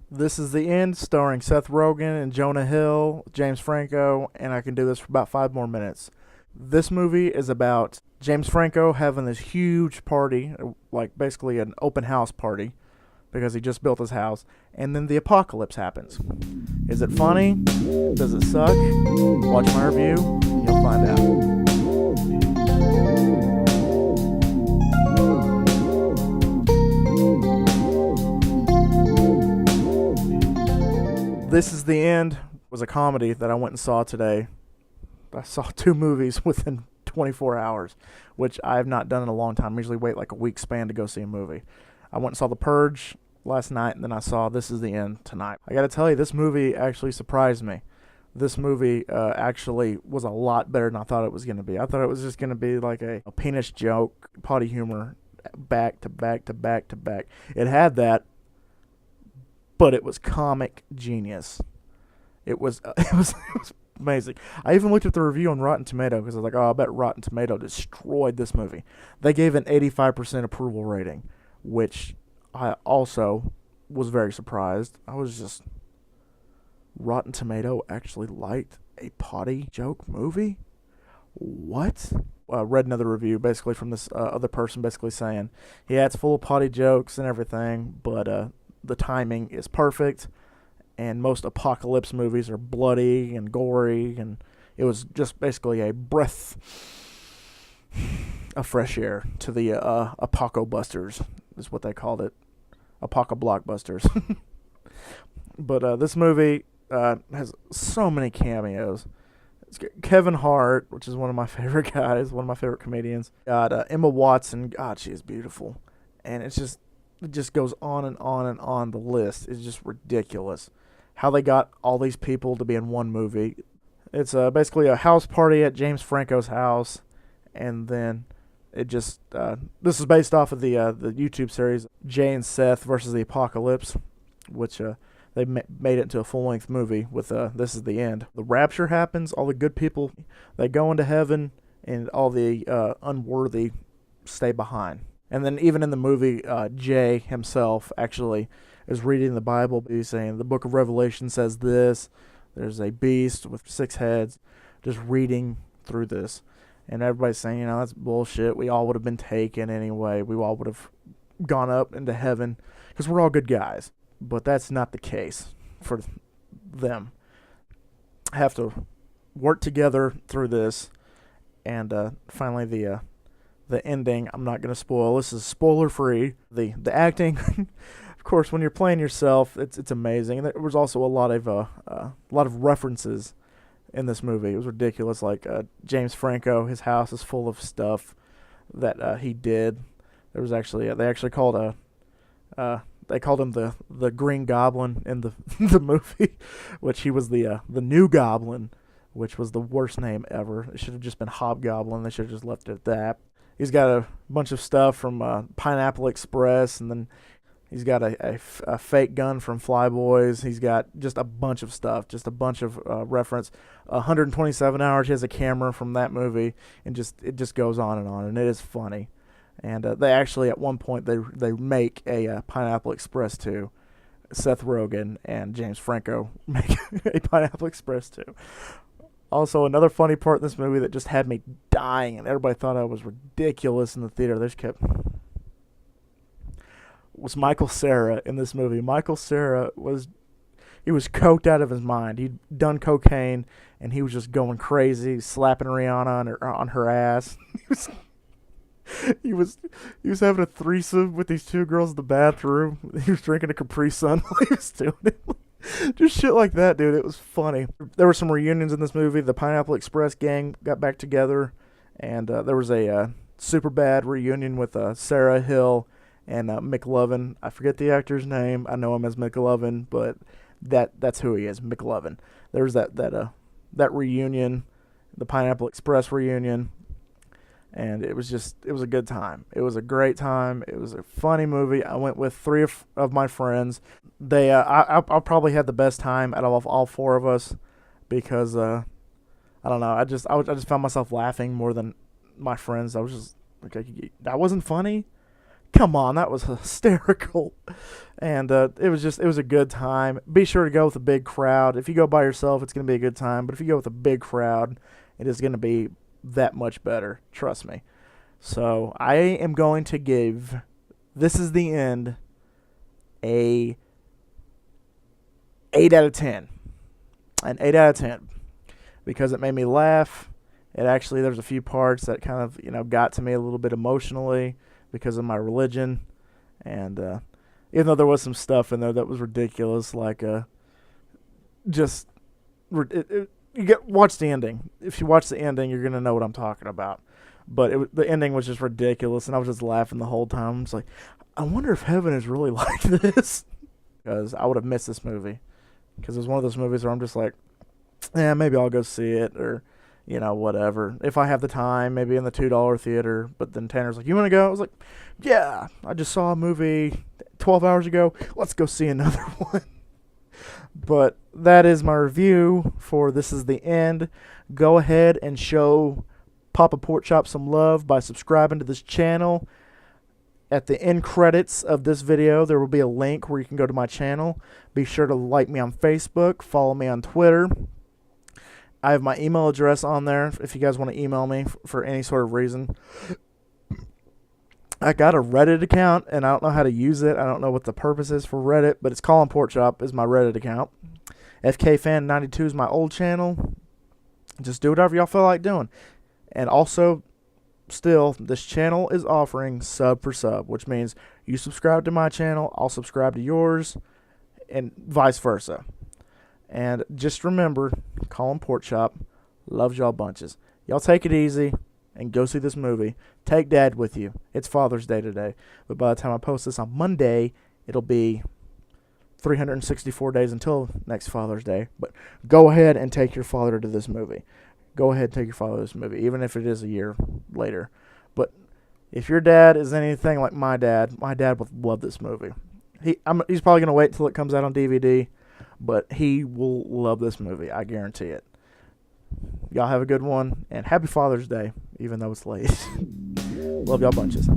This is the End, starring Seth Rogen and Jonah Hill, James Franco, and I can do this for about 5 more minutes. This movie is about James Franco having this huge party, like basically an open house party, because he just built his house, and then the apocalypse happens. Is it funny? Does it suck? Watch my review, you'll find out. This is the End was a comedy that I went and saw today. I saw 2 movies within 24 hours, which I have not done in a long time. I usually wait like a week span to go see a movie. I went and saw The Purge last night, and then I saw This is the End tonight. I gotta tell you, this movie actually surprised me. This movie actually was a lot better than I thought it was going to be. I thought it was just going to be like a penis joke, potty humor, back to back to back to back. It had that, but it was comic genius. It was amazing. I even looked at the review on Rotten Tomato because I was like, oh, I bet Rotten Tomato destroyed this movie. They gave an 85% approval rating, which I also was very surprised. I was just, Rotten Tomato actually liked a potty joke movie? What? Read another review basically from this other person basically saying, yeah, it's full of potty jokes and everything, but the timing is perfect, and most apocalypse movies are bloody and gory, and it was just basically a breath of fresh air to the Apoco Busters, is what they called it. Apoco Blockbusters. But this movie has so many cameos. It's got Kevin Hart, which is one of my favorite guys, one of my favorite comedians. Got Emma Watson. God, she is beautiful. And it just goes on and on and on. The list is just ridiculous. How they got all these people to be in one movie. It's basically a house party at James Franco's house, and then it just this is based off of the YouTube series Jay and Seth versus the Apocalypse, which they made it into a full-length movie with This is the End. The rapture happens. All the good people, they go into heaven, and all the unworthy stay behind. And then even in the movie, Jay himself actually is reading the Bible. He's saying the book of Revelation says this. There's a beast with 6 heads, just reading through this. And everybody's saying, that's bullshit. We all would have been taken anyway. We all would have gone up into heaven because we're all good guys. But that's not the case for them. Have to work together through this. And finally, the ending, I'm not going to spoil. This is spoiler free. The acting, of course, when you're playing yourself, it's amazing. And there was also a lot of references in this movie. It was ridiculous. Like James Franco, his house is full of stuff that he did. There was actually they actually called they called him the Green Goblin in the the movie, which he was the new Goblin, which was the worst name ever. It should have just been Hobgoblin. They should have just left it at that. He's got a bunch of stuff from Pineapple Express, and then he's got a fake gun from Flyboys. He's got just a bunch of stuff, just a bunch of reference. 127 Hours, he has a camera from that movie, and it just goes on, and it is funny. And they actually, at one point, they make a Pineapple Express 2. Seth Rogen and James Franco make a Pineapple Express 2. Also, another funny part in this movie that just had me dying, and everybody thought I was ridiculous in the theater. They just kept... was Michael Cera in this movie. Michael Cera was coked out of his mind. He'd done cocaine, and he was just going crazy, slapping Rihanna on her ass. He was having a threesome with these 2 girls in the bathroom. He was drinking a Capri Sun while he was doing it. Just shit like that, dude. It was funny. There were some reunions in this movie. The Pineapple Express gang got back together, and there was a super bad reunion with Sarah Hill and McLovin. I forget the actor's name. I know him as McLovin, but that's who he is, McLovin. There was that reunion, the Pineapple Express reunion, and it was a good time. It was a great time. It was a funny movie. I went with 3 of my friends. They I probably had the best time out of all 4 of us because I don't know. I just found myself laughing more than my friends. I was just like, that wasn't funny. Come on, that was hysterical. And it was a good time. Be sure to go with a big crowd. If you go by yourself, it's going to be a good time. But if you go with a big crowd, it is going to be that much better. Trust me. So I am going to give This Is the End a 8 out of 10. An 8 out of 10. Because it made me laugh. There's a few parts that kind of, got to me a little bit emotionally because of my religion. And even though there was some stuff in there that was ridiculous, like watch the ending. If you watch the ending, you're gonna know what I'm talking about. But the ending was just ridiculous, and I was just laughing the whole time. It's like, I wonder if heaven is really like this, because I would have missed this movie. Because it was one of those movies where I'm just like, yeah, maybe I'll go see it, or whatever. If I have the time, maybe in the $2 theater. But then Tanner's like, you want to go? I was like, yeah, I just saw a movie 12 hours ago. Let's go see another one. But that is my review for This Is the End. Go ahead and show Papa Pork Chop some love by subscribing to this channel. At the end credits of this video, there will be a link where you can go to my channel. Be sure to like me on Facebook, follow me on Twitter. I have my email address on there if you guys want to email me for any sort of reason. I got a Reddit account, and I don't know how to use it. I don't know what the purpose is for Reddit, but it's Colin Pork Chop is my Reddit account. FKFan92 is my old channel. Just do whatever y'all feel like doing. And also, still, this channel is offering sub for sub, which means you subscribe to my channel, I'll subscribe to yours, and vice versa. And just remember, Colin Pork Chop loves y'all bunches. Y'all take it easy and go see this movie. Take Dad with you. It's Father's Day today. But by the time I post this on Monday, it'll be 364 days until next Father's Day. But go ahead and take your father to this movie. Go ahead and take your father to this movie, even if it is a year later. But if your dad is anything like my dad would love this movie. He's probably going to wait until it comes out on DVD. But he will love this movie. I guarantee it. Y'all have a good one. And happy Father's Day, even though it's late. Love y'all bunches.